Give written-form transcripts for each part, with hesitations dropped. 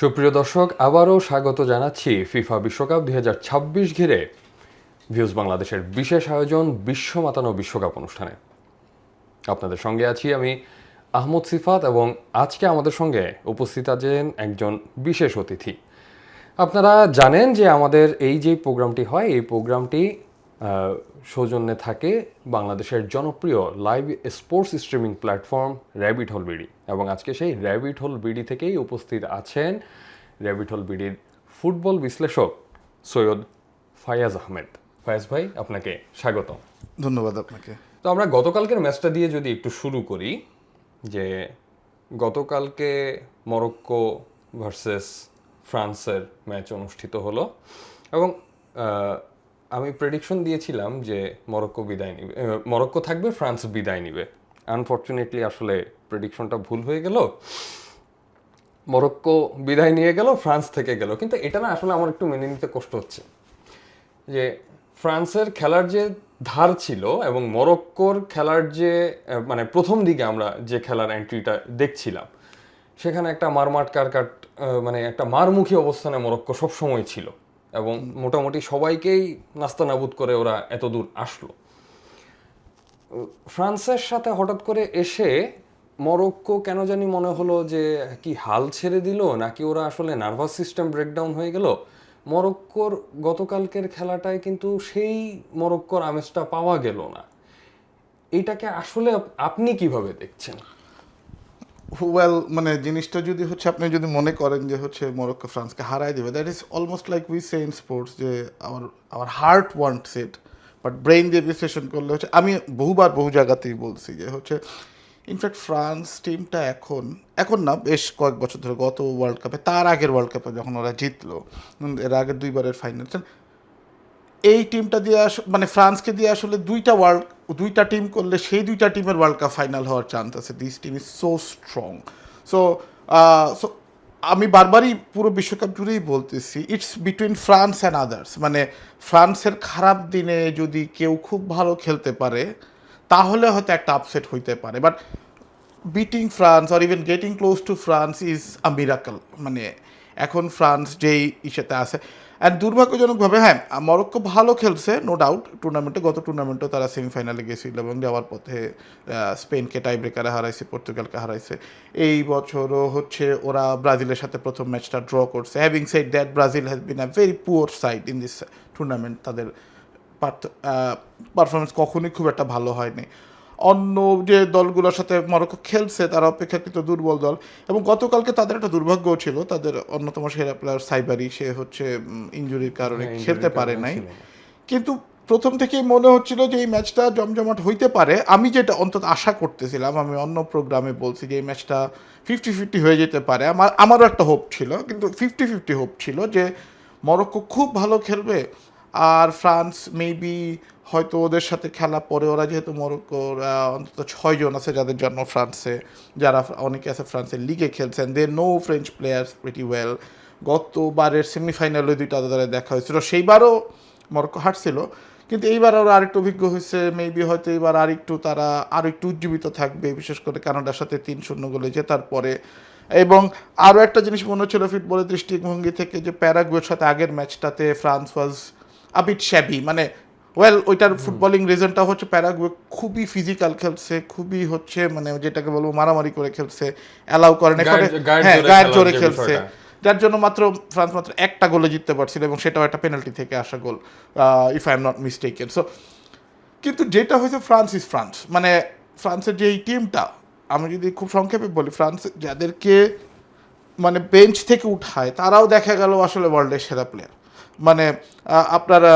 সুপ্রিয় দর্শক, আবারও স্বাগত জানাচ্ছি ফিফা বিশ্বকাপ 2026 ঘিরে ভিউজ বাংলাদেশের বিশেষ আয়োজন বিশ্ব মাতানো বিশ্বকাপ অনুষ্ঠানে। আপনাদের সঙ্গে আছি আমি আহমদ সিফাত, এবং আজকে আমাদের সঙ্গে উপস্থিত আছেন একজন বিশেষ অতিথি। আপনারা জানেন যে আমাদের এই যে প্রোগ্রামটি হয়, এই প্রোগ্রামটি সৌজন্যে থাকে বাংলাদেশের জনপ্রিয় live sports streaming platform rabbit hole BD, এবং আজকে সেই র্যাবিট হোল বিডি থেকেই উপস্থিত আছেন র্যাবিট হোল বিডির ফুটবল বিশ্লেষক সৈয়দ ফায়াজ আহমেদ। ফায়াজ ভাই, আপনাকে স্বাগত। ধন্যবাদ আপনাকে। তো আমরা গতকালকের ম্যাচটা দিয়ে যদি একটু শুরু করি, যে গতকালকে মরক্কো ভার্সেস ফ্রান্সের ম্যাচ অনুষ্ঠিত হলো, এবং আমি প্রেডিকশন দিয়েছিলাম যে মরক্কো থাকবে, ফ্রান্স বিদায় নিবে। আনফর্চুনেটলি আসলে প্রেডিকশনটা ভুল হয়ে গেল, মরক্কো বিদায় নিয়ে গেল, ফ্রান্স থেকে গেল। কিন্তু এটা না আসলে আমার একটু মেনে নিতে কষ্ট হচ্ছে যে ফ্রান্সের খেলার যে ধার ছিল এবং মরক্কোর খেলার যে মানে প্রথম দিকে আমরা যে খেলার এন্ট্রিটা দেখছিলাম, সেখানে একটা মারমাট কারকাট মানে একটা মারমুখী অবস্থানে মরক্কো সবসময় ছিল, এবং মোটামুটি সবাইকেই নাস্তানাবুদ করে ওরা এত দূর আসলো। ফ্রান্সের সাথে হঠাৎ করে এসে মরক্কো কেন জানি মনে হলো যে কি হাল ছেড়ে দিল, নাকি ওরা আসলে নার্ভাস সিস্টেম ব্রেকডাউন হয়ে গেল। মরক্কোর গতকালকের খেলাটায় কিন্তু সেই মরক্কোর আমেজটা পাওয়া গেল না। এটাকে আসলে আপনি কিভাবে দেখছেন? ওয়েল, মানে জিনিসটা যদি আপনি যদি মনে করেন যে মরক্কো ফ্রান্সকে হারাই দেবে, that is almost like we say in sports যে our heart wants it, but brain দিয়ে বিশ্লেষণ করলে আমি বহু জায়গাতেই বলছি যে ইনফ্যাক্ট ফ্রান্স টিমটা এখন না, বেশ কয়েক বছর ধরে, গত ওয়ার্ল্ড কাপে, তার আগের ওয়ার্ল্ড কাপে যখন ওরা জিতলো, এর আগের দুইবারের ফাইনাল, এই টিমটা দিয়ে মানে ফ্রান্সকে দিয়ে আসলে দুইটা টিম করলে সেই দুইটা টিমের ওয়ার্ল্ড কাপ ফাইনাল হওয়ার চান্স আছে। This team is so strong. So so আমি বারবারই পুরো বিশ্বকাপ জুড়েই বলতেছি, it's between France and others. মানে ফ্রান্সের খারাপ দিনে যদি কেউ খুব ভালো খেলতে পারে তাহলে হয়তো একটা আপসেট হইতে পারে, but beating France or even getting close two France is a miracle. মানে এখন ফ্রান্স যেই ইসেতে আছে, অ্যান্ড দুর্ভাগ্যজনকভাবে হ্যাঁ, মরক্কো ভালো খেলছে নো ডাউট গত টুর্নামেন্টেও তারা সেমিফাইনালে গেছিল এবং যাওয়ার পথে স্পেনকে টাই ব্রেকারে হারাইছে, পর্তুগালকে হারাইছে। এই বছরও ওরা ব্রাজিলের সাথে প্রথম ম্যাচটা ড্র করছে। Having said that, Brazil has been a very poor side in this tournament. তাদের পারফরমেন্স কখনোই খুব একটা ভালো হয়নি। অন্য যে দলগুলোর সাথে মরক্কো খেলছে তারা অপেক্ষাকৃত দুর্বল দল, এবং গতকালকে তাদের একটা দুর্ভাগ্যও ছিল, তাদের অন্যতম সেরা প্লেয়ার সাইবারি, সে ইনজুরির কারণে খেলতে পারে নাই। কিন্তু প্রথম থেকেই মনে হচ্ছিল যে এই ম্যাচটা জমজমাট হইতে পারে। আমি যেটা অন্তত আশা করতেছিলাম, আমি অন্য প্রোগ্রামে বলছি যে এই ম্যাচটা 50-50 হয়ে যেতে পারে। আমারও একটা হোপ ছিল, কিন্তু 50-50 হোপ ছিল যে মরক্কো খুব ভালো খেলবে আর ফ্রান্স মেবি হয়তো ওদের সাথে খেলা পরে, ওরা যেহেতু মরক্কোর অন্তত 6 জন আছে যাদের জন্ম ফ্রান্সে, যারা অনেকে আছে ফ্রান্সের লিগে খেলছেন, they know French players pretty well. গতবারের সেমিফাইনালে দুইটা তাদের দেখা হয়েছিল, সেইবারও মরক্কো হারছিল, কিন্তু এইবার ওরা আরেকটু অভিজ্ঞ হয়েছে, মেবি হয়তো এইবার তারা আরও একটু উজ্জীবিত থাকবে, বিশেষ করে কানাডার সাথে 3-0 গোলে জেতার পরে। এবং আরও একটা জিনিস মনে হচ্ছিল ফুটবলের দৃষ্টিভঙ্গি থেকে, যে প্যারাগুয়ের সাথে আগের ম্যাচটাতে ফ্রান্স ওয়াজ আবিট শ্যাবি। মানে ওয়েল, ওইটার ফুটবলিং রিজনটা প্যারাগুয়ে খুবই ফিজিক্যাল খেলছে, খুবই মানে যেটাকে বলবো মারামারি করে খেলছে, অ্যালাউ করে না, হ্যাঁ গায়ের জোরে খেলছে, যার জন্য ফ্রান্স মাত্র একটা গোলে জিততে পারছিল, এবং সেটাও একটা পেনাল্টি থেকে আসা goal, if I am not mistaken. So কিন্তু যেটা হয়েছে, ফ্রান্স ইজ ফ্রান্স। মানে ফ্রান্সের যে এই টিমটা, আমি যদি খুব সংক্ষেপে বলি, ফ্রান্স যাদেরকে মানে বেঞ্চ থেকে উঠায় তারাও দেখা গেল আসলে ওয়ার্ল্ডের সেরা প্লেয়ার। মানে আপনারা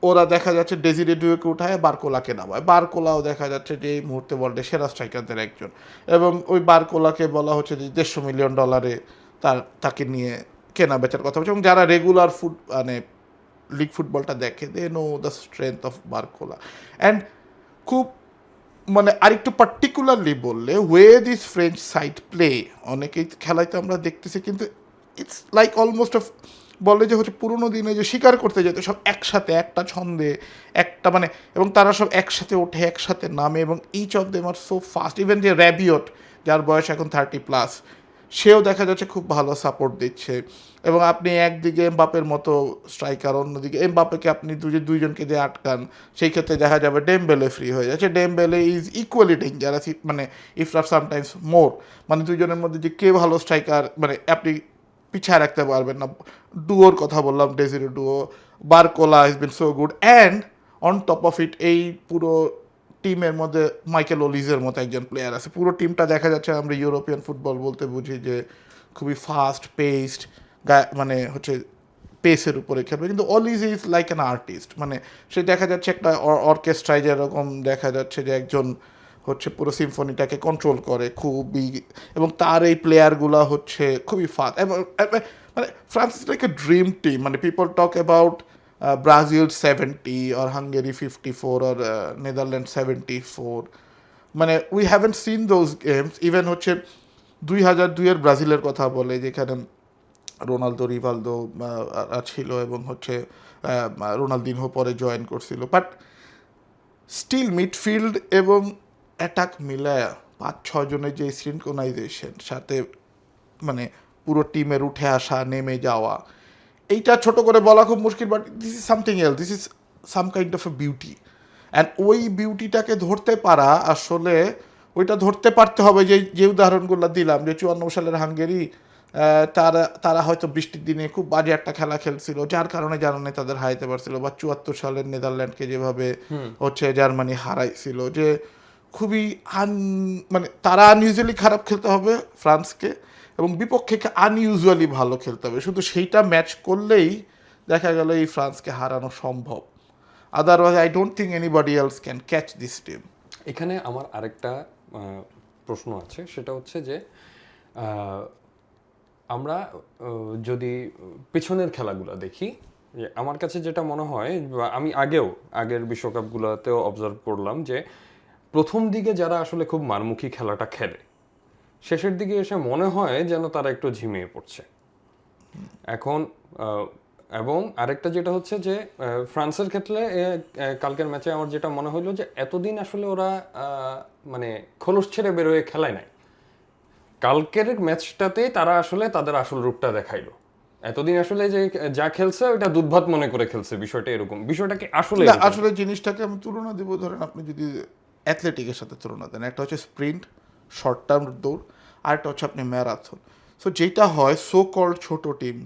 ওরা দেখা যাচ্ছে ডেজিরে ডুয়েকে উঠায় বারকোলাকে নামায়, বারকোলাও দেখা যাচ্ছে যে এই মুহূর্তে ওয়ার্ল্ডের সেরা স্ট্রাইকারদের একজন, এবং ওই বারকোলাকে বলা হচ্ছে যে $150 মিলিয়ন তাকে নিয়ে কেনা বেচার কথা বলছে। এবং যারা রেগুলার মানে লিগ ফুটবলটা দেখে, they know the strength of Barcola. And খুব মানে আরেকটু পার্টিকুলারলি বললে, way this French side play, অনেকেই খেলায় তো আমরা দেখতেছি, কিন্তু ইটস লাইক অলমোস্ট বলে যে পুরোনো দিনে যে শিকার করতে যেত সব একসাথে একটা ছন্দে একটা, মানে এবং তারা সব একসাথে ওঠে, একসাথে নামে, এবং each of them are so fast. Even যে র্যাবিওট, যার বয়স এখন 30+, সেও দেখা যাচ্ছে খুব ভালো সাপোর্ট দিচ্ছে। এবং আপনি একদিকে এমবাপ্পের মতো স্ট্রাইকার, অন্যদিকে এমবাপ্পেকে আপনি দুইজনকে দিয়ে আটকান, সেই ক্ষেত্রে দেখা যাবে ডেমবেলে ফ্রি হয়ে যাচ্ছে। ডেমবেলে ইজ ইকুয়ালি ডেঞ্জারাস, মানে ইফ নট সামটাইমস মোর। মানে দুইজনের মধ্যে যে কে ভালো স্ট্রাইকার, মানে আপনি পিছায় রাখতে পারবেন না। ডুয়োর কথা বললাম, Désiré Doué, Barcola is been so good, and on top of it এই পুরো টিমের মধ্যে মাইকেল ওলিজের মতো একজন প্লেয়ার আছে। পুরো টিমটা দেখা যাচ্ছে আমরা ইউরোপিয়ান ফুটবল বলতে বুঝি যে খুবই ফাস্ট পেসড, মানে হচ্ছে পেসের উপরে খেলবে, কিন্তু অলিজ ইজ লাইক অ্যান আর্টিস্ট। মানে সে দেখা যাচ্ছে একটা অর্কেস্ট্রায় যেরকম দেখা যাচ্ছে যে একজন হচ্ছে পুরো সিম্ফনিটাকে কন্ট্রোল করে খুবই, এবং তার এই প্লেয়ারগুলো হচ্ছে খুবই ফাস্ট। এবং মানে France is like a dream team. মানে people talk about Brazil 70 or Hungary 54 or Netherlands 74, মানে we haven't seen those games. Even হচ্ছে 2002-এর ব্রাজিলের কথা বলে, যেখানে রোনালদো, রিভালদো ছিল, এবং হচ্ছে রোনালদিনহো পরে জয়েন করছিল, বাট স্টিল মিডফিল্ড এবং অ্যাটাক মিলায়া 5-6 জনের যে সিনক্রোনাইজেশন সাথে মানে পুরো টিমের উঠে আসা নেমে যাওয়া, এইটা ছোট করে বলা খুব মুশকিল, but this is something else, this is some kind of A beauty. And ওই বিউটিটাকে ধরতে পারা, আসলে ওইটা ধরতে পারতে হবে যে যে উদাহরণগুলো দিলাম, যে 54 সালের হাঙ্গেরি, তারা তারা হয়তো বৃষ্টির দিনে খুব বাজে একটা খেলা খেলছিল, যার কারণে জার্মানি তাদের হারাইতে পারছিল, বা 74 সালের নেদারল্যান্ডকে যেভাবে হচ্ছে জার্মানি হারাইছিল, যে খুবই মানে তারা আনইউজুয়ালি খারাপ খেলতে হবে ফ্রান্সকে, এবং বিপক্ষে আনইউজুয়ালি ভালো খেলতে হবে। শুধু সেইটা ম্যাচ করলেই দেখা গেল এই ফ্রান্সকে হারানো সম্ভব। Otherwise I don't think anybody else can catch this team. এখানে আমার আরেকটা প্রশ্ন আছে, সেটা হচ্ছে যে আমরা যদি পেছনের খেলাগুলো দেখি, যে আমার কাছে যেটা মনে হয়, বা আমি আগের বিশ্বকাপগুলোতেও অবজার্ভ করলাম, যে প্রথম দিকে যারা আসলে খুব মারমুখী খেলাটা খেলে, শেষের দিকে এসে মনে হয় যেন তারা একটু ঝিমিয়ে পড়ছে এখন। এবং আরেকটা যেটা হচ্ছে যে ফ্রান্সের ক্ষেত্রে কালকের ম্যাচে আমার যেটা মনে হলো, যে এতদিন আসলে ওরা মানে খোলস ছেড়ে বেরোয় খেলায় নাই। কালকের ম্যাচটাতে তারা আসলে তাদের আসল রূপটা দেখাইলো। এতদিন আসলে যে যা খেলছে ওটা দুধভাত মনে করে খেলছে, বিষয়টা এরকম। বিষয়টা কি আসলে আসলে জিনিসটাকে আমি তুলনা দিব, ধরেন আপনি যদি অ্যাথলেটিকের সাথে তুলনা দেন, একটা হচ্ছে স্প্রিন্ট, শর্ট টার্ম দৌড়, আরেকটা হচ্ছে আপনি ম্যারাথন। সো যেটা হয়, সো কল্ড ছোট টিম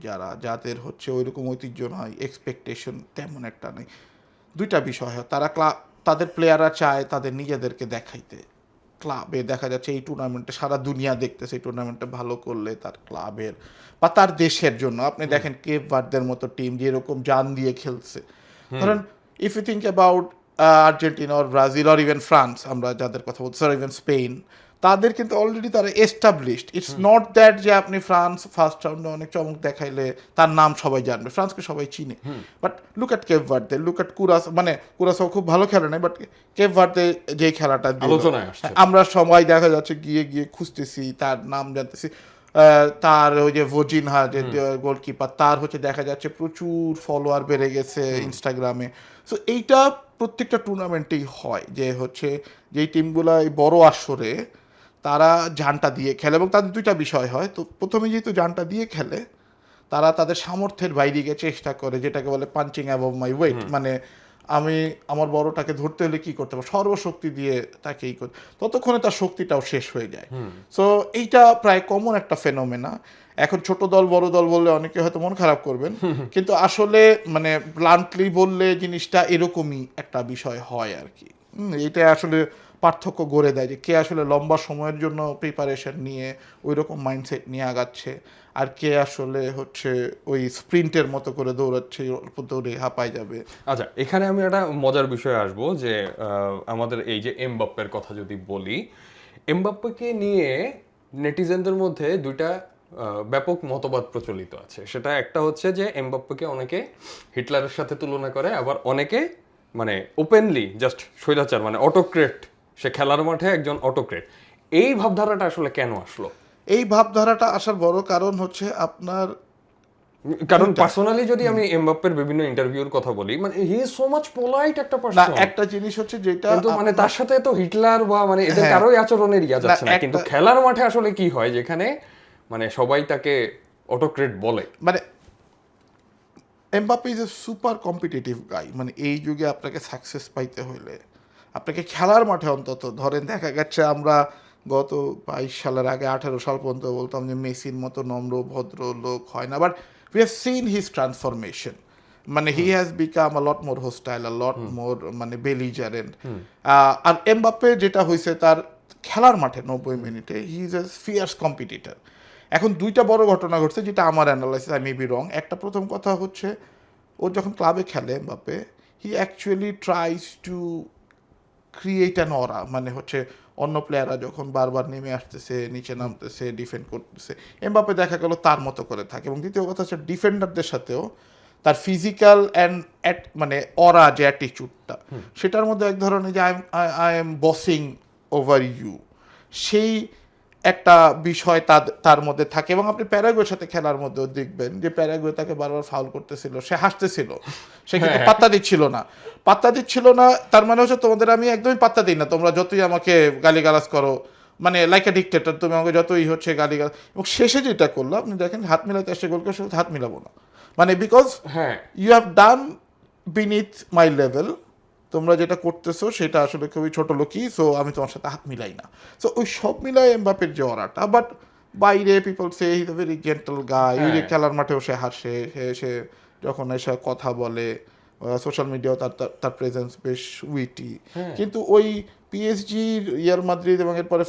যাদের হচ্ছে ওইরকম ঐতিহ্য নয়, এক্সপেকটেশন তেমন একটা নেই, দুইটা বিষয় হয়। তারা তাদের প্লেয়াররা চায় তাদের নিজেদেরকে দেখাইতে। ক্লাবে দেখা যাচ্ছে এই টুর্নামেন্টে সারা দুনিয়া দেখতেছে, এই টুর্নামেন্টে ভালো করলে তার ক্লাবের বা তার দেশের জন্য। আপনি দেখেন কেপ ভার্দের মতো টিম যেরকম জান দিয়ে খেলছে, ধরেন if you think about Argentina or Brazil or even France, আমরা যাদের কথা বলছি, অর ইভেন স্পেন, তাদের কিন্তু অলরেডি তারা এস্টাবলিশড। ইটস নট দ্যাট যে আপনি ফ্রান্স ফার্স্ট রাউন্ডে অনেক চমক দেখাইলে তার নাম সবাই জানবে, ফ্রান্সকে সবাই চিনে। But look at Cape Verde, look at মানে কুরাসাও খুব ভালো খেলে নাই, বাট কেপ ভার্দে যে খেলাটা আলোচনায় আসছে, আমরা সবাই দেখা যাচ্ছে গিয়ে গিয়ে খুঁজতেছি, তার নাম জানতেছি। তার ওই যে ভোজিনহা যে গোলকিপার, তার হচ্ছে দেখা যাচ্ছে প্রচুর ফলোয়ার বেড়ে গেছে ইনস্টাগ্রামে। সো এইটা প্রত্যেকটা টুর্নামেন্টেই হয়, যে হচ্ছে যেই টিমগুলো এই বড় আসরে তারা জানটা দিয়ে খেলে, এবং তাদের দুইটা বিষয় হয়। তো প্রথমে যেহেতু জানটা দিয়ে খেলে, তারা তাদের সামর্থ্যের বাইরে গিয়ে চেষ্টা করে, যেটাকে বলে পাঞ্চিং অ্যাবভ মাই ওয়েট। মানে আমি আমার বড়টাকে ধরতে হলে কি করতে পারবো, সর্বশক্তি দিয়ে তাকে করি, ততক্ষণে তার শক্তিটাও শেষ হয়ে যায়। সো এইটা প্রায় কমন একটা ফেনোমেনা। এখন ছোট দল বড় দল বললে অনেকে হয়তো মন খারাপ করবেন, কিন্তু আসলে মানে ব্লান্টলি বললে জিনিসটা এরকমই একটা বিষয় হয় আর কি। এটা আসলে পার্থক্য গড়ে দেয়, যে কে আসলে লম্বা সময়ের জন্য প্রিপারেশন নিয়ে ওই রকম মাইন্ডসেট নিয়ে আগাচ্ছে, আর কে আসলে হচ্ছে ওই স্প্রিন্টের মতো করে দৌড়াচ্ছে, অল্প দৌড়ে হাঁপায় যাবে। আচ্ছা, এখানে আমি একটা মজার বিষয়ে আসবো, যে আমাদের এই যে এমবাপ্পের কথা যদি বলি, এমবাপ্পেকে নিয়ে নেটিজেনদের মধ্যে দুইটা ব্যাপক মতবাদ প্রচলিত আছে। সেটা একটা হচ্ছে যে এমবাপ্পেকে অনেকে হিটলারের সাথে তুলনা করে, আবার অনেকে মানে ওপেনলি জাস্ট স্বৈরাচার, মানে অটোক্রেট, সে খেলার মাঠে একজন অটোক্রেট। এই ভাবধারাটা আসলে কেন আসলো? এই ভাবধারাটা আসার বড় কারণ হচ্ছে আপনার, কারণ পার্সোনালি যদি আমি এমবাপ্পের বিভিন্ন ইন্টারভিউর কথা বলি, মানে he is so much polite একটা পারসন। একটা জিনিস হচ্ছে যেটা কিন্তু মানে তার সাথে তো হিটলার বা মানে এদের কারোই আচরণের ইয়া যাচ্ছে না, কিন্তু খেলার মাঠে আসলে কি হয়, যেখানে মানে সবাই তাকে অটোক্রেট বলে। মানে Mbappé is a super competitive guy, মানে এই যুগে আপনাকে সাকসেস পাইতে হইলে আপনাকে খেলার মাঠে অন্তত ধরেন দেখা গেছে আমরা গত 22 সালের আগে 18 সাল পর্যন্ত বলতাম যে মেসির মতো নম্র ভদ্র লোক হয় না, but we have seen his transformation, মানে he has become a lot more hostile, a lot more মানে বেলিজারেন্ট। আর এমবাপ্পে যেটা হয়েছে তার খেলার মাঠে 90 মিনিটে he is a fierce competitor. এখন দুইটা বড় ঘটনা ঘটছে যেটা আমার analysis, I may be wrong. একটা প্রথম কথা হচ্ছে ও যখন ক্লাবে খেলে Mbappé, he actually tries to create an aura, মানে হচ্ছে অন্য প্লেয়াররা যখন বারবার নেমে আসতেছে, নিচে নামতেছে, ডিফেন্ড করতেছে, এমবাপ্পে দেখা গেল তার মতো করে থাকে। এবং দ্বিতীয় কথা হচ্ছে ডিফেন্ডারদের সাথেও তার ফিজিক্যাল অ্যান্ড মানে অরা যে অ্যাটিচিউডটা, সেটার মধ্যে এক ধরনের যে আই এম বসিং ওভার ইউ, সেই একটা বিষয় তার মধ্যে থাকে। এবং আপনি প্যারাগুয়ের সাথে খেলার মধ্যেও দেখবেন যে প্যারাগুয়ে তাকে বারবার ফাউল করতেছিল, সে হাসতেছিল, সে কিন্তু পাত্তা দিচ্ছিল না। তার মানে হচ্ছে তোমাদের আমি একদমই পাত্তা দিই না, তোমরা যতই আমাকে গালিগালাজ করো, মানে লাইক এ ডিক্টেটর, তুমি আমাকে যতই হচ্ছে গালিগালাজ। এবং শেষে যেটা করলো আপনি দেখেন, হাত মিলাতে আসছে গোলকে, হাত মিলাবো না, মানে because you have done beneath my level, তোমরা যেটা করতেছো সেটা আসলে খুবই ছোট লোকই, সো আমি তোমার সাথে হাত মিলাই না। সো ওই সব মিলাই এমবাপ্পের যে অরাটা, বাট বাইরে people say he is a very gentle guy, ওই যে খেলার মাঠেও সে হাসে, সে যখন এসে কথা বলে, সোশ্যাল মিডিয়াও তার প্রেজেন্স বেশ উইটি। কিন্তু ওই পিএসজি, রিয়াল মাদ্রিদ এবং এরপরে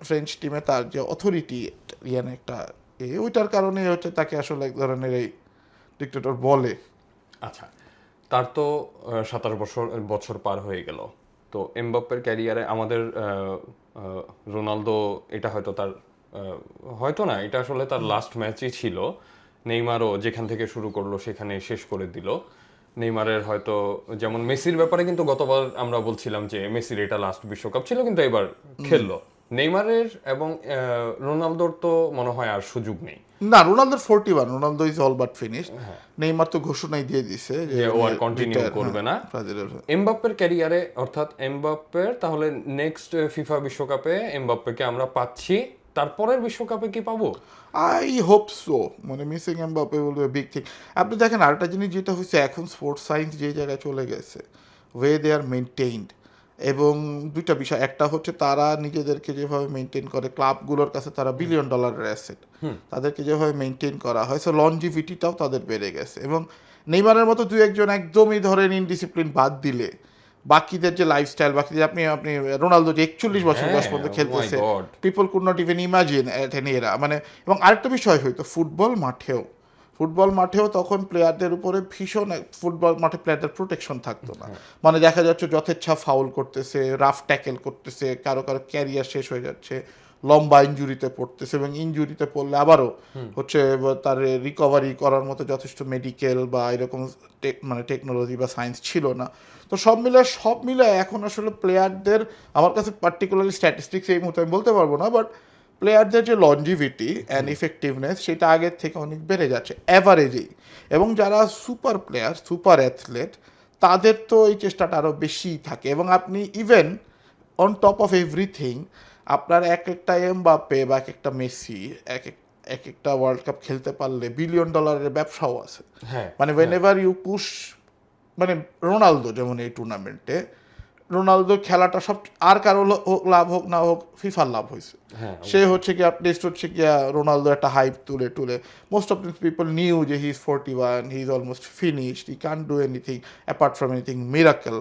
ফ্রেঞ্চ টিমে তার যে অথরিটি ইয়ান একটা ওইটার কারণে হচ্ছে তাকে আসলে এক ধরনের এই ডিক্টেটর বলে। আচ্ছা, তার তো 27 বছর পার হয়ে গেল। তো এমবাপ্পের ক্যারিয়ারে আমাদের রোনালদো, এটা হয়তো তার হয়তো না, এটা আসলে তার লাস্ট ম্যাচই ছিল। নেইমারও যেখান থেকে শুরু করলো সেখানে শেষ করে দিল। নেইমারের হয়তো, যেমন মেসির ব্যাপারে কিন্তু গতবার আমরা বলছিলাম যে মেসির এটা লাস্ট বিশ্বকাপ ছিল, কিন্তু এবার খেললো। নেইমারের এবং রোনালদোর তো মনে হয় আর সুযোগ নেই। না, রোনালদোর 41, Ronaldo is all but finished. Neymar তো ঘোষণাই দিয়ে দিছে যে ও আর কন্টিনিউ করবে না। এমবাপ্পের ক্যারিয়ারে, অর্থাৎ এমবাপ্পের তাহলে নেক্সট ফিফা বিশ্বকাপে এমবাপ্পেকে আমরা পাচ্ছি, তারপরের বিশ্বকাপে কি পাবো? আই হোপ সো, মানে missing Mbappe will B a big thing. আপনি দেখেন আরেকটা জিনিস যেটা হচ্ছে, এখন স্পোর্টস সায়েন্স যে জায়গায় চলে গেছে, ওয়ে দে আর মেনটেইনড, এবং দুইটা বিষয়, একটা হচ্ছে তারা নিজেদেরকে যেভাবে মেনটেন করে, ক্লাবগুলোর কাছে তারা $1 বিলিয়ন অ্যাসেট, তাদেরকে যেভাবে মেনটেন করা হয়, সো লনজিভিটিটাও তাদের বেড়ে গেছে। এবং নেইমারের মতো দুই একজন একদমই ধরেন ইনডিসিপ্লিন বাদ দিলে বাকিদের যে লাইফস্টাইল, বাকিদের আপনি আপনি রোনালদো যে 41 বছর বয়স পর্যন্ত খেলতেছে, people could not even imagine at N এরা, মানে। এবং আরেকটা বিষয় হইতো, ফুটবল মাঠেও তখন প্লেয়ারদের উপরে ভীষণ, ফুটবল মাঠে প্লেয়ারদের প্রোটেকশন থাকতো না, মানে দেখা যাচ্ছে যথেচ্ছা ফাউল করতেছে, রাফ ট্যাকেল করতেছে, কারো ক্যারিয়ার শেষ হয়ে যাচ্ছে, লম্বা ইনজুরিতে পড়তেছে, এবং ইনজুরিতে পড়লে আবারও হচ্ছে তার রিকভারি করার মতো যথেষ্ট মেডিকেল বা এরকম মানে টেকনোলজি বা সায়েন্স ছিল না। তো সব মিলে এখন আসলে প্লেয়ারদের, আমার কাছে পার্টিকুলারলি স্ট্যাটিস্টিক্স এই মুহূর্তে আমি বলতে পারবো না, বাট প্লেয়ারদের যে লনজিভিটি অ্যান্ড ইফেক্টিভনেস সেটা আগের থেকে অনেক বেড়ে যাচ্ছে অ্যাভারেজেই। এবং যারা সুপার প্লেয়ার, সুপার অ্যাথলেট, তাদের তো এই চেষ্টাটা আরও বেশিই থাকে। এবং আপনি even on top of everything, আপনার এক একটা এমবাপ্পে বা এক একটা মেসি এক একটা ওয়ার্ল্ড কাপ খেলতে পারলে $1 বিলিয়ন ব্যবসাও আছে। মানে ওয়েন এভার ইউ পুশ, মানে রোনালদো যেমন এই টুর্নামেন্টে, রোনালদোর খেলাটা সব আর কারো হোক লাভ হোক না হোক, ফিফার লাভ হয়েছে। সে হচ্ছে কি আপলিস্ট হচ্ছে কি রোনালদো একটা হাইপ তুলে most of this people knew যে he is 41, he is almost finished, he can do anything apart from anything miracle.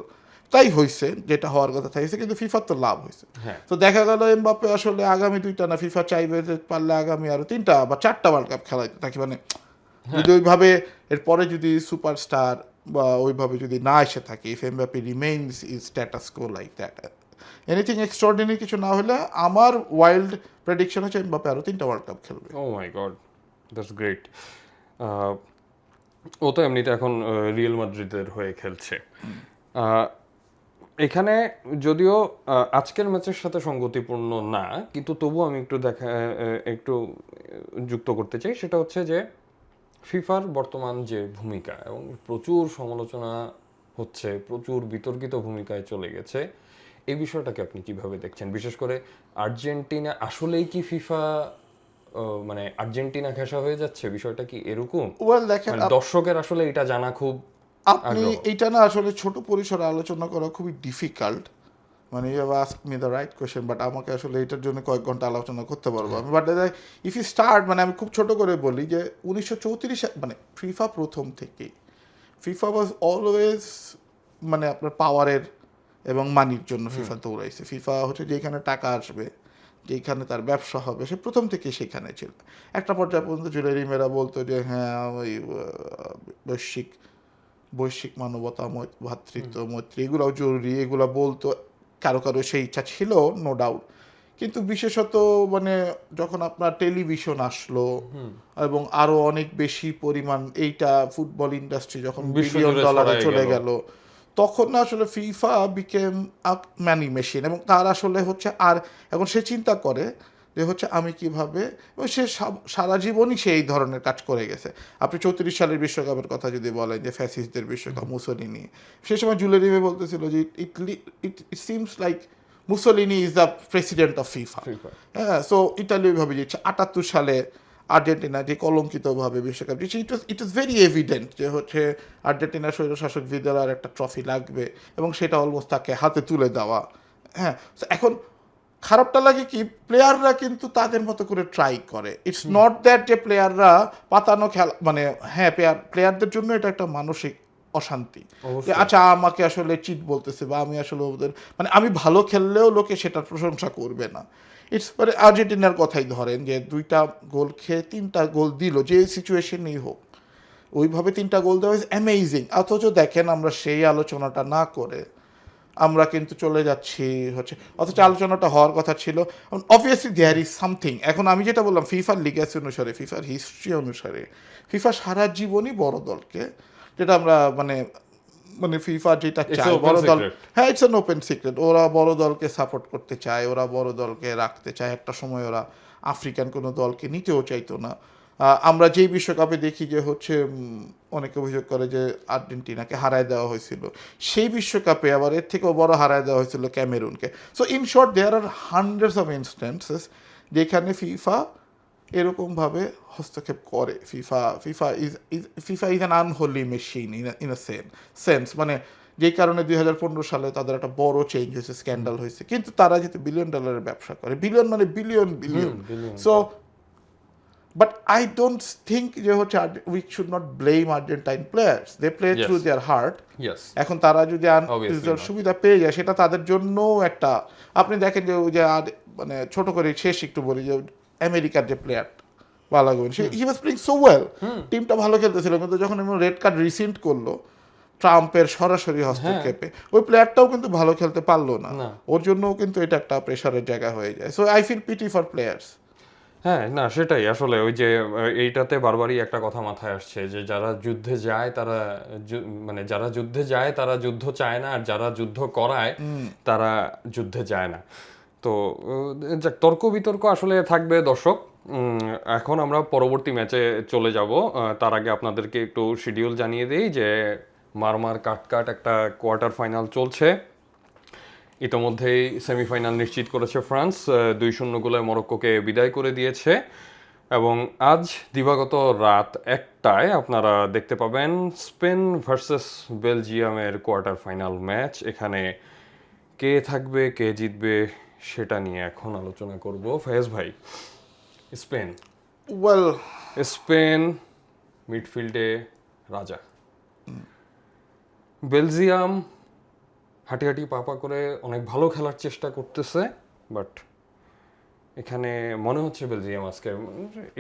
তাই হয়েছে, যেটা হওয়ার কথা তাই হয়েছে, কিন্তু ফিফার তো লাভ হয়েছে। তো দেখা গেল এমবাপ্পে আসলে আগামী 2টা না, ফিফা চাইবে যে পারলে আগামী আরো 3টা বা 4টা ওয়ার্ল্ড কাপ খেলাইতে থাকি, মানে যদি ওইভাবে এরপরে যদি সুপারস্টার বা ওইভাবে যদি না এসে থাকে, if Mbappe remains is status co like that, anything extraordinary কিছু না হলে, আমার ওয়াইল্ড প্রেডিকশন হচ্ছে এমবাপ্পে আরো 3টা ওয়ার্ল্ড কাপ খেলবে। ও মাই গড, দ্যাটস গ্রেট। ও তো এমনিতে এখন রিয়াল মাদ্রিদের হয়ে খেলছে। এখানে যদিও আজকের ম্যাচের সাথে সঙ্গতিপূর্ণ না, কিন্তু তবু আমি একটু যুক্ত করতে চাই। সেটা হচ্ছে যে ফিফার বর্তমান যে ভূমিকা, এবং প্রচুর সমালোচনা হচ্ছে, প্রচুর বিতর্কিত ভূমিকায় চলে গেছে, এই বিষয়টাকে আপনি কিভাবে দেখছেন? বিশেষ করে আর্জেন্টিনা আসলেই কি ফিফা মানে আর্জেন্টিনা ঘেঁষা হয়ে যাচ্ছে, বিষয়টা কি এরকম? ওয়েল দেখেন, মানে দর্শকের আসলে এটা জানা খুব আপনি আগ্রহ। এটা না আসলে ছোট পরিসরে আলোচনা করা খুবই ডিফিকাল্ট। মানে you have ask me the right question, but আমাকে আসলে এটার জন্য কয়েক ঘন্টা আলোচনা করতে পারবো আমি। বাট ইফ ইউ স্টার্ট, মানে আমি খুব ছোট করে বলি যে 1934 মানে ফিফা প্রথম থেকেই, ফিফা ওয়াজ অলওয়েজ মানে আপনার পাওয়ারের এবং মানির জন্য ফিফা দৌড়াইছে। ফিফা হচ্ছে যেখানে টাকা আসবে, যেখানে তার ব্যবসা হবে, সে প্রথম থেকে সেখানে ছিল। একটা পর্যায়ে পর্যন্ত জুয়েলারি মেয়েরা বলতো যে হ্যাঁ ওই বৈশ্বিক বৈশ্বিক মানবতা, ভ্রাতৃত্ব, মৈত্রী, এগুলোও জরুরি, এগুলো বলতো। কারো কারো সেই ইচ্ছা ছিল, নো ডাউট। কিন্তু বিশেষত মানে যখন আপনার টেলিভিশন আসলো এবং আরো অনেক বেশি পরিমাণ এইটা ফুটবল ইন্ডাস্ট্রি যখন বিলিয়ন বিশ্বজুড়ে ডলারে ছড়ায় চলে গেল। গেল, তখন না আসলে FIFA became a money machine. এবং তার আসলে হচ্ছে আর এখন সে চিন্তা করে যে হচ্ছে আমি কিভাবে, এবং সে সারা জীবনই সে এই ধরনের কাজ করে গেছে। আপনি 34 সালের বিশ্বকাপের কথা যদি বলেন, যে ফ্যাসিস্টদের বিশ্বকাপ, মুসোলিনি, সেই সময় জুলেরিমে বলতেছিল যে it seems like Mussolini is the president of FIFA. FIFA হ্যাঁ, সো ইটালি ওইভাবে জিতছে। 78 সালে আর্জেন্টিনা যে কলঙ্কিতভাবে বিশ্বকাপ জিতছে, ইট ইজ ভেরি এভিডেন্ট যে হচ্ছে আর্জেন্টিনার স্বৈরশাসক ভিদালার একটা ট্রফি লাগবে, এবং সেটা অলমোস্ট তাকে হাতে তুলে দেওয়া। হ্যাঁ, so এখন খারাপটা লাগে কি, প্লেয়াররা কিন্তু তাদের মতো করে ট্রাই করে। ইটস নট দ্যাট যে প্লেয়াররা পাতানো খেলা, মানে হ্যাঁ প্লেয়ারদের জন্য এটা একটা মানসিক অশান্তি যে অবশ্যই। আচ্ছা আমাকে আসলে চিট বলতেছে, বা আমি আসলে ওদের মানে আমি ভালো খেললেও লোকে সেটার প্রশংসা করবে না। ইটস মানে আর্জেন্টিনার কথাই ধরেন, যে 2টা গোল খেয়ে 3টা গোল দিল, যে সিচুয়েশনেই হোক ওইভাবে 3টা গোল দেওয়া ইজ অ্যামেজিং। অথচ দেখেন আমরা সেই আলোচনাটা না করে আমরা কিন্তু চলে যাচ্ছি হচ্ছে, অথচ আলোচনাটা হওয়ার কথা ছিল অবভিয়াসলি দেয়ার ইজ সামথিং। এখন আমি যেটা বললাম, ফিফার লিগ্যাসি অনুসারে, ফিফার হিস্ট্রি অনুসারে, ফিফা সারা জীবনই বড় দলকে, যেটা আমরা মানে মানে ফিফা যেটা It's চায় an open বড় দল, secret. হ্যাঁ ইটস অ্যান ওপেন সিক্রেট, ওরা বড় দলকে সাপোর্ট করতে চায়, ওরা বড় দলকে রাখতে চায়। একটা সময় ওরা আফ্রিকান কোনো দলকে নিতেও চাইতো না। আমরা যেই বিশ্বকাপে দেখি যে হচ্ছে অনেকে অভিযোগ করে যে আর্জেন্টিনাকে হারায় দেওয়া হয়েছিল, সেই বিশ্বকাপে আবার এর থেকেও বড় হারায় দেওয়া হয়েছিল ক্যামেরুনকে। So in short there are hundreds of instances যেখানে ফিফা এরকমভাবে হস্তক্ষেপ করে। FIFA is an unholy machine in a sense, মানে যেই কারণে 2015 সালে তাদের একটা বড় চেঞ্জ হয়েছে, স্ক্যান্ডাল হয়েছে। কিন্তু তারা যেহেতু বিলিয়ন ডলারের ব্যবসা করে, বিলিয়ন মানে billion billion, billion. So but I don't think যে হচ্ছে we should not blame Argentine players, they play Yes. Through their heart. Yes. এখন তারা যদি Obviously not. সুবিধা পেয়ে যায়, সেটা তাদের জন্য একটা, আপনি দেখেন যে ওই যে আর মানে ছোট করে শেষ একটু বলি যে আমেরিকার যে প্লেয়ার বালাগুন, সে he was playing so well, টিমটা ভালো খেলতেছিল, কিন্তু যখন এমন রেড কার্ড রিসেন্ট করলো ট্রাম্পের সরাসরি হস্তক্ষেপে, ওই প্লেয়ারটাও কিন্তু ভালো খেলতে পারলো না। না। ওর জন্যও কিন্তু এটা একটা প্রেশারের জায়গা হয়ে যায়। So I feel pity for players. হ্যাঁ, না সেটাই আসলে ওই যে এইটাতে বারবারই একটা কথা মাথায় আসছে যে যারা যুদ্ধে যায় তারা মানে যারা যুদ্ধে যায় তারা যুদ্ধ চায় না, আর যারা যুদ্ধ করায় তারা যুদ্ধে যায় না। তো যাক, তর্ক বিতর্ক আসলে থাকবে দর্শক। এখন আমরা পরবর্তী ম্যাচে চলে যাব। তার আগে আপনাদেরকে একটু শিডিউল জানিয়ে দিই যে মারমার কাট একটা কোয়ার্টার ফাইনাল চলছে। ইতোমধ্যেই সেমিফাইনাল নিশ্চিত করেছে ফ্রান্স, 2-0 গোলে মরক্কোকে বিদায় করে দিয়েছে। এবং আজ দিবাগত রাত 1টায় আপনারা দেখতে পাবেন স্পেন ভার্সেস বেলজিয়ামের কোয়ার্টার ফাইনাল ম্যাচ। এখানে কে থাকবে, কে জিতবে, সেটা নিয়ে এখন আলোচনা করব। ফয়েজ ভাই, স্পেন ওয়েল স্পেন মিডফিল্ডে রাজা, বেলজিয়াম হাঁটি পাপা করে অনেক ভালো খেলার চেষ্টা করতেছে, বাট এখানে মনে হচ্ছে বেলজিয়াম আজকে,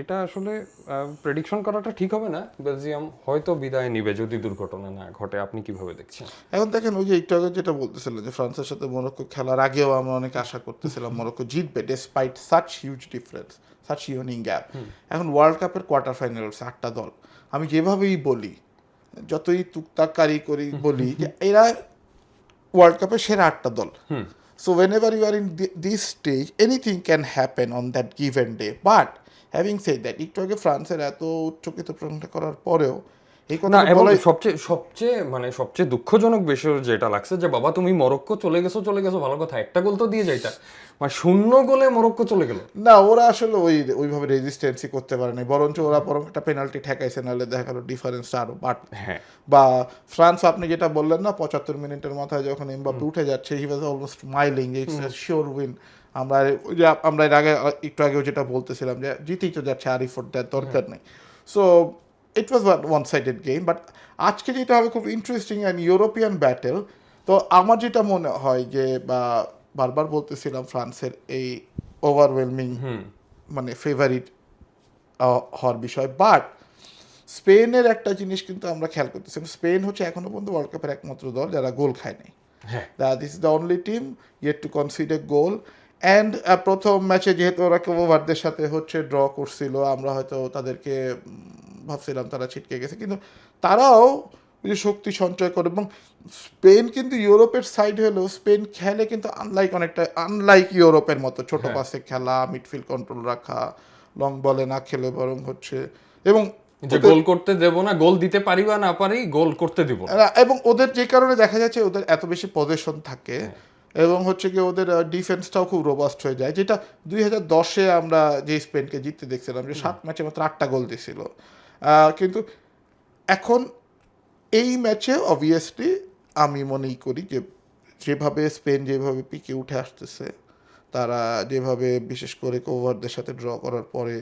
এটা আসলে প্রেডিকশন করাটা ঠিক হবে না। বেলজিয়াম হয়তো বিদায় নিবে যদি দুর্ঘটনা না ঘটে। আপনি কিভাবে দেখছেন? এখন দেখেন ওই যে একটু আগে যেটা বলতেছিলেন যে ফ্রান্সের সাথে মরক্কো খেলার আগেও আমরা অনেক আশা করতেছিলাম মরক্কো জিতবে, despite such huge difference, such unique gap. এখন ওয়ার্ল্ড কাপের কোয়ার্টার ফাইনাল হচ্ছে 8টা দল। আমি যেভাবেই বলি, যতই তুকতাকারি করি বলি, যে এরা ওয়ার্ল্ড কাপের সেরা 8টা দল। So whenever you are in this stage, anything can happen on that given day. But having said that, একটু আগে ফ্রান্সের এত উচ্চকিত প্রশংসা করার পরেও এই না, কথা এবং বলাই সবচেয়ে সবচেয়ে মানে সবচেয়ে দুঃখজনক বিষয় যেটা লাগছে যে বাবা তুমি মরক্কো চলে গেছো ভালো কথা, একটা গোল তো দিয়ে যাইতা, মানে 0 গোলে মরক্কো চলে গেল। না, ওরা আসলে ওইভাবে রেজিস্ট্যান্সই করতে পারে নাই, বরঞ্চ ওরা বরং একটা পেনাল্টি ঠেকাইছে, নাহলে দেখা গেলো ডিফারেন্সটা আরো বাড়ত। হ্যাঁ, বা ফ্রান্স, আপনি যেটা বললেন না, 75 মিনিটের মাথায় যখন এমবাপ্পে উঠে যাচ্ছে, he was almost smiling, it's sure win. আমরা এর আগে একটু আগেও যেটা বলতেছিলাম যে জিতেই তো যাচ্ছে, আরিফোর দেওয়ার দরকার নেই। So it was one sided game. But আজকে যেটা হবে খুব ইন্টারেস্টিং অ্যান্ড ইউরোপিয়ান ব্যাটেল। তো আমার যেটা মনে হয় যে, বা বারবার বলতেছিলাম ফ্রান্সের এই ওভারওয়েলমিং মানে ফেভারিট হওয়ার বিষয়, বাট স্পেনের একটা জিনিস কিন্তু আমরা খেয়াল করতেছি, স্পেন হচ্ছে এখনো পর্যন্ত ওয়ার্ল্ড কাপের একমাত্র দল যারা গোল খায় নাই। হ্যাঁ, this is the only team yet two concede A goal. And প্রথম ম্যাচে যেহেতু ওরা কেবোভার্দের সাথে হচ্ছে ড্র করছিল, আমরা হয়তো তাদেরকে ভাবছিলাম তারা ছিটকে গেছে, কিন্তু তারাও ওই যে শক্তি সঞ্চয় করে। এবং স্পেন কিন্তু ইউরোপের সাইড হলেও স্পেন খেলে কিন্তু আনলাইক ইউরোপের মতো ছোট পাসে খেলা, মিডফিল্ড কন্ট্রোল রাখা, লং বলে না খেলে বরং হচ্ছে, এবং যে গোল করতে দেব না, গোল দিতে পারি বা না পারি, গোল করতে দিব না। এবং ওদের যে কারণে দেখা যাচ্ছে ওদের এত বেশি পজিশন থাকে, এবং হচ্ছে কি ওদের ডিফেন্সটাও খুব রোবাস্ট হয়ে যায়, যেটা 2010-এ আমরা যে স্পেনকে জিততে দেখছিলাম, যে 7 ম্যাচে মাত্র 8টা গোল দিছিল। কিন্তু এখন এই ম্যাচে অবভিয়াসলি আমি মনেই করি যে যেভাবে স্পেন যেভাবে পিকে উঠে আসতেছে, তারা যেভাবে বিশেষ করে কোভারদের সাথে ড্র করার পরে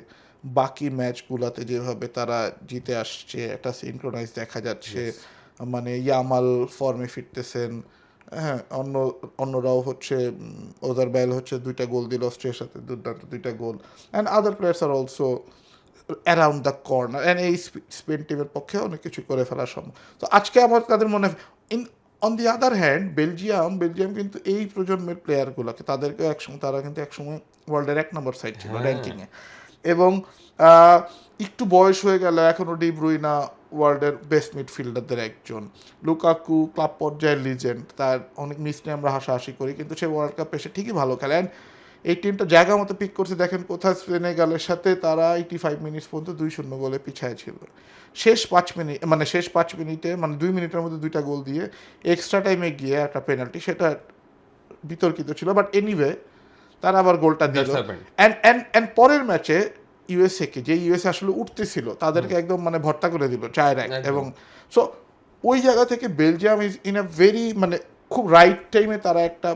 বাকি ম্যাচগুলোতে যেভাবে তারা জিতে আসছে, একটা সিনক্রোনাইজ দেখা যাচ্ছে। মানে ইয়ামাল ফর্মে ফিরতেছেন, হ্যাঁ, অন্যরাও হচ্ছে, ওদার ব্যাল হচ্ছে 2টা গোল দিল অস্ট্রিয়ার সাথে, দুর্দান্ত 2টা গোল, অ্যান্ড আদার প্লেয়ার্স আর also around the corner, and এই স্পেন টিমের পক্ষে অনেক কিছু করে ফেলা সম্ভব। তো আজকে আমার তাদের মনে in on the other hand Belgium কিন্তু এই প্রজন্মের প্লেয়ারগুলোকে তাদেরকে একসময়, তারা কিন্তু একসময় ওয়ার্ল্ডের 1 নম্বর সাইড ছিল র্যাঙ্কিংয়ে, এবং একটু বয়স হয়ে গেল, এখনও ডি ব্রুইনা ওয়ার্ল্ডের বেস্ট মিডফিল্ডারদের একজন, লুকাকু ক্লাব পর্যায়ের লিজেন্ড, তার অনেক মিস নিয়ে আমরা হাসাহাসি করি, কিন্তু সে ওয়ার্ল্ড কাপে এসে ঠিকই ভালো খেলে। অ্যান্ড এই টিমটা জায়গা মতো পিক করছে, দেখেন কোথায় সেনেগালের সাথে তারা 85 মিনিট পর্যন্ত 2-0 গোলে পিছায় ছিল, শেষ 5 মিনিটে মানে 2 মিনিটের মধ্যে 2টা গোল দিয়ে এক্সট্রা টাইমে গিয়ে একটা পেনাল্টি, সেটা বিতর্কিত ছিল, বাট এনিওয়ে তারা আবার গোলটা দিল। অ্যান্ড পরের ম্যাচে ইউএসএকে, যে ইউএসএ আসলে উঠতেছিল, তাদেরকে একদম মানে ভর্তা করে দিল 4-1। এবং সো ওই জায়গা থেকে Belgium is in a very, মানে খুব রাইট টাইমে তারা একটা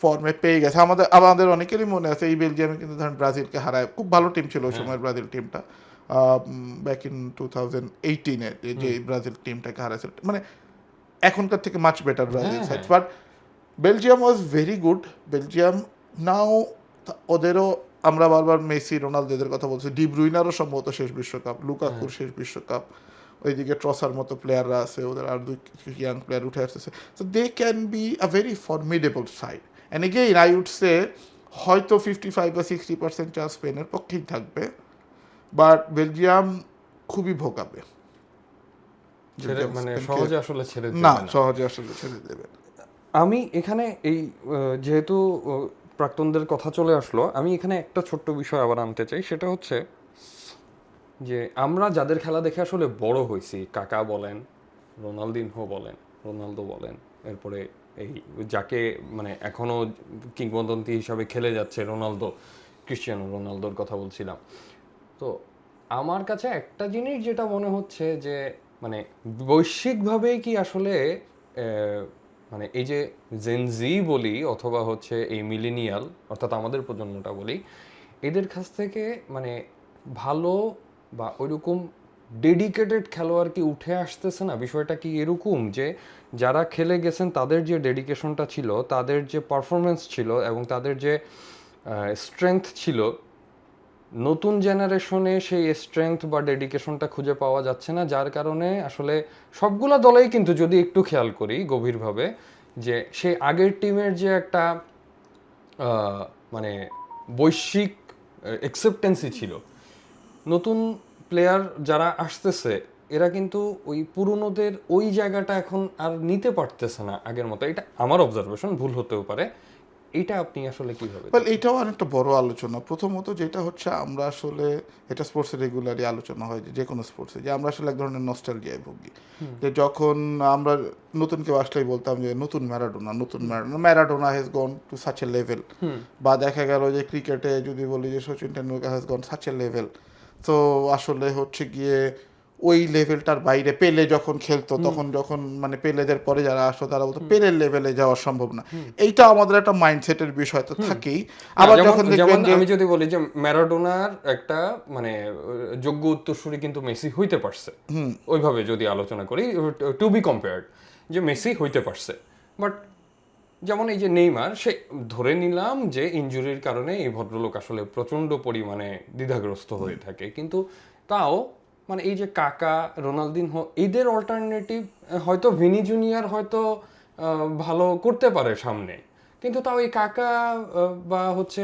ফর্মে পেয়ে গেছে। আমাদের অনেকেরই মনে আছে এই বেলজিয়ামে কিন্তু ধরেন ব্রাজিলকে হারায়, খুব ভালো টিম ছিল ওই সময় ব্রাজিল টিমটা, ব্যাক ইন 2018-এ যে ব্রাজিল টিমটাকে হারাইছিল, মানে এখনকার থেকে much better Brazil side. But Belgium was very good. Belgium now, ওদেরও আমরা বারবার মেসি রোনালদোদের কথা বলছি, ডি ব্রুইনারও সম্ভবত শেষ বিশ্বকাপ, লুকাকুর শেষ বিশ্বকাপ, ওইদিকে ট্রসার মতো প্লেয়াররা আছে, ওদের আর 2 ইয়াং প্লেয়ার উঠে আসতেছে। So they can be a very formidable side. And again I would say হয়তো 55 বা 60% চান্স স্পেনের পক্ষেই থাকবে, বাট বেলজিয়াম খুবই ভোগাবে, মানে সহজে আসলে ছেড়ে না, দেবে না। সহজে আসলে ছেড়ে দেবে। আমি এখানে এই যেহেতু প্রাক্তনদের কথা চলে আসলো, আমি এখানে একটা ছোট্ট বিষয় আবার আনতে চাই, সেটা হচ্ছে যে আমরা যাদের খেলা দেখে আসলে বড় হয়েছি, কাকা বলেন, রোনালদিনহো বলেন, রোনালদো বলেন, এরপরে এই যাকে মানে এখনো কিংবদন্তি হিসাবে খেলে যাচ্ছে রোনালদো, ক্রিশ্চিয়ানো রোনালদোর কথা বলছিলাম। তো আমার কাছে একটা জিনিস যেটা মনে হচ্ছে যে মানে বৈশ্বিকভাবে কি আসলে মানে এই যে জেনজি বলি অথবা হচ্ছে এই মিলেনিয়াল অর্থাৎ আমাদের প্রজন্মটা বলি, এদের কাছ থেকে মানে ভালো বা ওইরকম ডেডিকেটেড খেলোয়াড় কি উঠে আসতেছে না? বিষয়টা কি এরকম যে যারা খেলে গেছেন তাদের যে ডেডিকেশনটা ছিল, তাদের যে পারফরমেন্স ছিল এবং তাদের যে স্ট্রেংথ ছিল, নতুন জেনারেশনে সেই স্ট্রেংথ বা ডেডিকেশনটা খুঁজে পাওয়া যাচ্ছে না, যার কারণে আসলে সবগুলা দলেই কিন্তু যদি একটু খেয়াল করি গভীরভাবে, যে সেই আগের টিমের যে একটা মানে বৈশ্বিক অ্যাকসেপ্টেন্সি ছিল, নতুন প্লেয়ার যারা আসতেছে এরা কিন্তু ওই পুরনোদের ওই জায়গাটা এখন আর নিতে পারতেছে না আগের মতো। এটা আমার অবজারভেশন, ভুল হতেও পারে। এটা আপনি আসলে কিভাবে ওয়েল এটাও অনেকটা বড় আলোচনা। প্রথমত যেটা হচ্ছে আমরা আসলে এটা স্পোর্টসে রেগুলারই আলোচনা হয় যে কোনো স্পোর্টসে যে আমরা আসলে এক ধরনের নস্টালজিয়ায় ভুগি। যে যখন আমরা নতুন কেউ আসলেই বলতাম যে নতুন Maradona has gone to such a level, বা দেখা গেল যে ক্রিকেটে যদি বলি যে Sachin Tendulkar has gone such a level. তো আসলে হচ্ছে গিয়ে ওই লেভেলটার বাইরে পেলে যখন খেলতো তখন যখন মানে পেলেদের পরে যারা আসতো তারা বলতো পেলের লেভেলে যাওয়া সম্ভব না। এইটা আমাদের একটা মাইন্ডসেটের বিষয় তো থাকেই। আবার যখন দেখবেন যে আমি যদি বলি যে ম্যারাডোনার একটা মানে যোগ্য উত্তরসূরি কিন্তু মেসি হইতে পারছে, ওইভাবে যদি আলোচনা করি, টু বি কম্পেয়ার্ড, যে মেসি হইতে পারছে, বাট যেমন এই যে নেইমার, সে ধরে নিলাম যে ইনজুরির কারণে এই ভদ্রলোক আসলে প্রচন্ড পরিমাণে দ্বিধাগ্রস্ত হয়ে থাকে, কিন্তু তাও মানে এই যে কাকা, রোনালদিনহো, এদের অল্টারনেটিভ হয়তো ভিনি জুনিয়র হয়তো ভালো করতে পারে সামনে, কিন্তু তাও এই কাকা বা হচ্ছে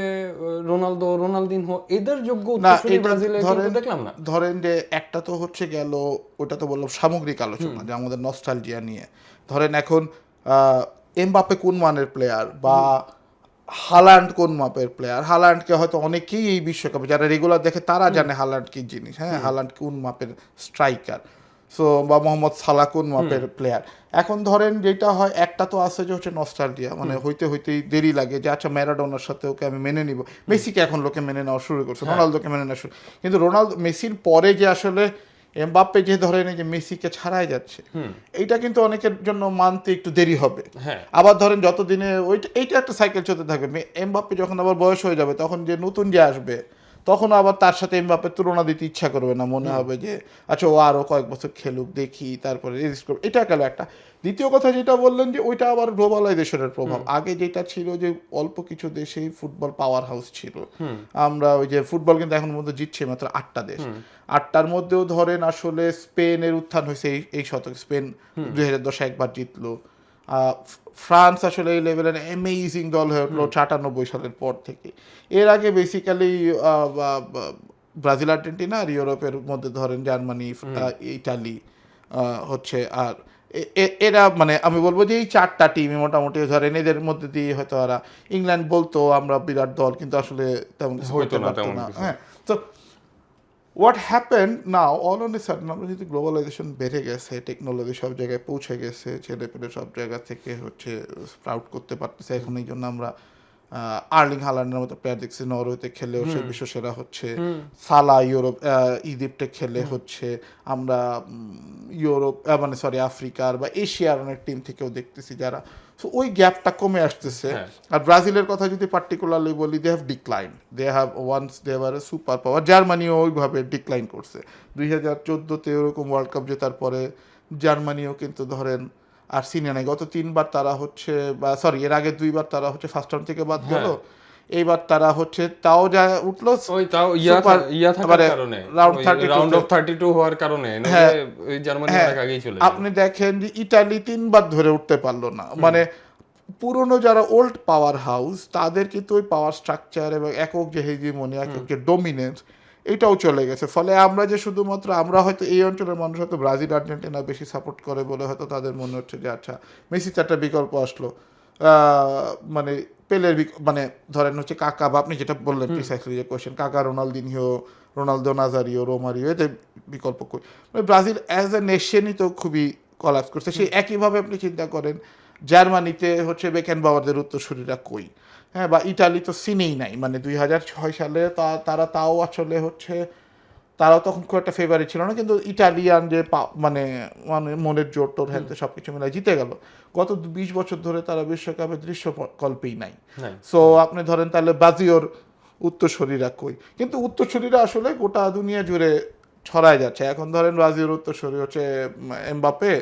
রোনালদিনহো এদের যোগ্য না উত্তরসূরি এটা ব্রাজিলে কিন্তু ধরেন দেখলাম না। ধরেন যে একটা তো হচ্ছে গেল, ওটা তো বললাম সামগ্রিক আলোচনা যে আমাদের নস্টালজিয়া নিয়ে। ধরেন এখন এমবাপ্পে কোন মানের প্লেয়ার বা হালান্ড কোন মাপের প্লেয়ার, হালান্ডকে হয়তো অনেকেই এই বিশ্বকাপে যারা রেগুলার দেখে তারা জানে হালান্ড কি জিনিস, হ্যাঁ হালান্ড কোন মাপের স্ট্রাইকার, সো বা মোহাম্মদ সালাহ কোন মাপের প্লেয়ার। এখন ধরেন যেটা হয় একটা তো আছে যে হচ্ছে নস্টালজিয়া, মানে হইতেই দেরি লাগে যে আচ্ছা ম্যারাডোনার সাথে ওকে আমি মেনে নিব। মেসিকে এখন লোকে মেনে নেওয়া শুরু করছে, রোনালদোকে মেনে নেওয়া শুরু, কিন্তু মেসির পরে যে আসলে এমবাপ্পে যে ধরেন এই যে মেসিকে ছাড়াই যাচ্ছে, এইটা কিন্তু অনেকের জন্য মানতে একটু দেরি হবে। আবার ধরেন যতদিনে এইটা একটা সাইকেল চলতে থাকবে, এমবাপ্পে যখন আবার বয়স হয়ে যাবে তখন যে নতুন যে আসবে তখন আবার তার সাথে এমবাপ্পের তুলনা দিতে ইচ্ছা করবে না, মনে হবে যে আচ্ছা ও আরো কয়েক বছর খেলুক দেখি তারপরে রেজিস্ট করবে। এটা গেল একটা। দ্বিতীয় কথা যেটা বললেন যে ওইটা আবার গ্লোবালাইজেশনের প্রভাব। আগে যেটা ছিল যে অল্প কিছু দেশেই ফুটবল পাওয়ার হাউস ছিল, আমরা ওই যে ফুটবল কিন্তু এখন মধ্যে জিতছে মাত্র 8টা দেশ, 8টার মধ্যেও ধরেন আসলে স্পেনের উত্থান হয়েছে এই শতক, স্পেন 2010 একবার জিতলো। ফ্রান্স আসলে এই লেভেলের অ্যামেজিং দল হয়ে উঠলো 94 সালের পর থেকে। এর আগে বেসিক্যালি ব্রাজিল, আর্জেন্টিনা আর ইউরোপের মধ্যে ধরেন জার্মানি, ইটালি হচ্ছে, আর এরা মানে আমি বলবো যে এই 4টা টিমই মোটামুটি ধরেন এদের মধ্যে দিয়ে হয়তো ওরা, ইংল্যান্ড বলতো আমরা বিরাট দল কিন্তু আসলে তেমন কিছু করতে পারতো না। হ্যাঁ, তো what happen now all on a sudden, আমরা যদি গ্লোবালাইজেশন বেড়ে গেছে, টেকনোলজি সব জায়গায় পৌঁছে গেছে, ছেলে পেলে সব জায়গা থেকে হচ্ছে স্প্রাউট করতে পারতেছে, এখন এই জন্য আমরা আর্লিং হালান্ডের মতো প্লেয়ার দেখছি নরওয়েতে খেলেও সে বিশ্বসেরা হচ্ছে, সালা ইজিপ্টে খেলে হচ্ছে, আমরা ইউরোপ মানে সরি আফ্রিকার বা এশিয়ার অনেক টিম থেকেও দেখতেছি যারা, সো ওই গ্যাপটা কমে আসতেছে। আর ব্রাজিলের কথা যদি পার্টিকুলারলি বলি, they have decline, they have once they were a super power. জার্মানিও ওইভাবে ডিক্লাইন করছে 2014-তে ওরকম ওয়ার্ল্ড কাপ জেতার পরে জার্মানিও কিন্তু ধরেন আর সিনিয়র নাই। গত 3বার তারা হচ্ছে, বা সরি এর আগে 2বার তারা হচ্ছে ফার্স্ট রাউন্ড থেকে বাদ গেল, এইবার তারা হচ্ছে তাও যা উঠলো ওই তাও থাকার কারণে, রাউন্ড অফ 32 হওয়ার কারণে ওই জার্মানি অনেক আগেই চলে গেল। আপনি দেখেন যে ইতালি 3বার ধরে উঠতে পারলো না, মানে পুরনো যারা ওল্ড পাওয়ার হাউস তাদের কিন্তু ওই পাওয়ার স্ট্রাকচার এবং একক যে হেজিমনি, একক যে ডমিনেন্স, এটাও চলে গেছে। ফলে আমরা যে শুধুমাত্র আমরা হয়তো এই অঞ্চলের মানুষ হয়তো ব্রাজিল আর্জেন্টিনা বেশি সাপোর্ট করে বলে হয়তো তাদের মনে হচ্ছে যে আচ্ছা মেসির একটা বিকল্প আসলো, মানে পেলের মানে ধরেন হচ্ছে কাকা, বা আপনি যেটা বললেন প্রিসাইসলি যে কোয়েশ্চেন, কাকা, রোনালদিনহো, রোনালদো নাজারিও, রোমারিও, এদের বিকল্প কই, মানে ব্রাজিল অ্যাজ এ নেশনই তো খুবই কলাপস করছে। সেই একইভাবে আপনি চিন্তা করেন জার্মানিতে হচ্ছে বেকেনবাওয়ারদের উত্তরসূরিরা কই, হ্যাঁ, বা ইটালি তো সিনেই নাই, মানে 2006 সালে তারা তাও আসলে হচ্ছে তারাও তখন খুব একটা ফেভারিট ছিল না, কিন্তু ইটালিয়ান যে মানে মানে মনের জোর টোর হ্যাঁ সব কিছু মিলে জিতে গেল। গত 20 বছর ধরে তারা বিশ্বকাপের দৃশ্য কল্পেই নাই। সো আপনি ধরেন তাহলে ব্রাজিওর উত্তরসূরিরা কই, কিন্তু উত্তরসূরিরা আসলে গোটা দুনিয়া জুড়ে ছড়ায় যাচ্ছে। এখন ধরেন ব্রাজিলের উত্তরসূরি হচ্ছে এমবাপ্পে,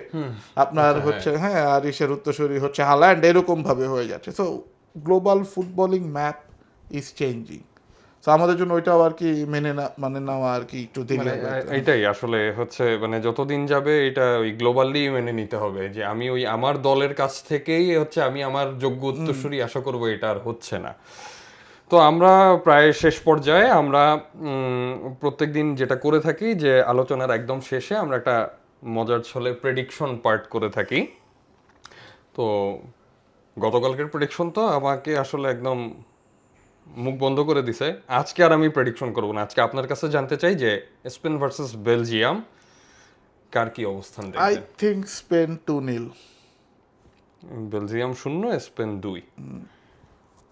আপনার হচ্ছে হ্যাঁ আর ইসের উত্তরসূরি হচ্ছে হাল্যান্ড, এরকম ভাবে হয়ে যাচ্ছে। So global footballing map is changing. তো আমাদের জন্য ওইটাও আর কি মানে নেওয়া আর কি একটু দেরি হবে। এটাই আসলে হচ্ছে মানে যতদিন যাবে এটা ওই গ্লোবালি মেনে নিতে হবে যে আমি ওই আমার দলের কাছ থেকেই হচ্ছে আমি আমার যোগ্য উত্তরসূরি আশা করবো, এটা আর হচ্ছে না। তো আমরা প্রায় শেষ পর্যায়ে, আমরা প্রত্যেকদিন যেটা করে থাকি যে আলোচনার একদম শেষে আমরা একটা মজার ছলে প্রেডিকশন পার্ট করে থাকি। তো গতকালকের প্রেডিকশন তো আমাকে আসলে একদম মুখ বন্ধ করে দিছে। আজকে আর আমি প্রেডিকশন করবো না, আজকে আপনার কাছে জানতে চাই যে স্পেন ভার্সেস বেলজিয়াম কার কি অবস্থান আই দেখবেন? Think Spain 2-0। Belgium 0, Spain 2।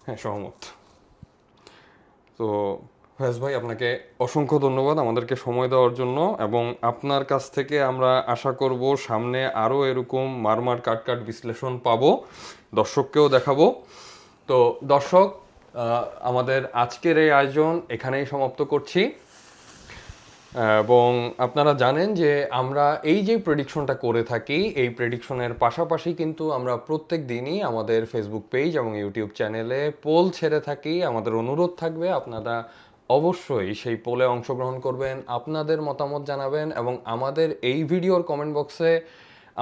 হ্যাঁ, সহমত। তো ফয়েজ ভাই, আপনাকে অসংখ্য ধন্যবাদ আমাদেরকে সময় দেওয়ার জন্য, এবং আপনার কাছ থেকে আমরা আশা করব সামনে আরও এরকম মারমার কাট বিশ্লেষণ পাবো, দর্শককেও দেখাবো। তো দর্শক, আমাদের আজকের এই আয়োজন এখানেই সমাপ্ত করছি, এবং আপনারা জানেন যে আমরা এই যে প্রেডিকশনটা করে থাকি, এই প্রেডিকশনের পাশাপাশি কিন্তু আমরা প্রত্যেক দিনই আমাদের ফেসবুক পেজ এবং ইউটিউব চ্যানেলে পোল ছেড়ে থাকি। আমাদের অনুরোধ থাকবে আপনারা অবশ্যই সেই পোলে অংশগ্রহণ করবেন, আপনাদের মতামত জানাবেন, এবং আমাদের এই ভিডিওর কমেন্ট বক্সে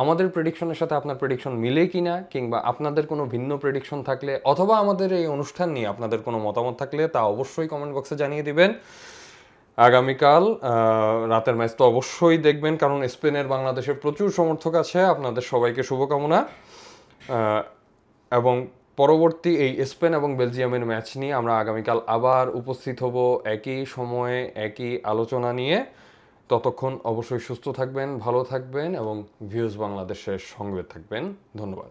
আমাদের প্রেডিকশনের সাথে আপনার প্রেডিকশন মিলে কিনা, কিংবা আপনাদের কোনো ভিন্ন প্রেডিকশন থাকলে, অথবা আমাদের এই অনুষ্ঠান নিয়ে আপনাদের কোনো মতামত থাকলে তা অবশ্যই কমেন্ট বক্সে জানিয়ে দিবেন। আগামীকাল রাতের ম্যাচ তো অবশ্যই দেখবেন, কারণ স্পেনের বাংলাদেশের প্রচুর সমর্থক আছে। আপনাদের সবাইকে শুভকামনা, এবং পরবর্তী এই স্পেন এবং বেলজিয়ামের ম্যাচ নিয়ে আমরা আগামীকাল আবার উপস্থিত হব একই সময়ে একই আলোচনা নিয়ে। ততক্ষণ অবশ্যই সুস্থ থাকবেন, ভালো থাকবেন, এবং ভিউজ বাংলাদেশের সঙ্গে থাকবেন। ধন্যবাদ।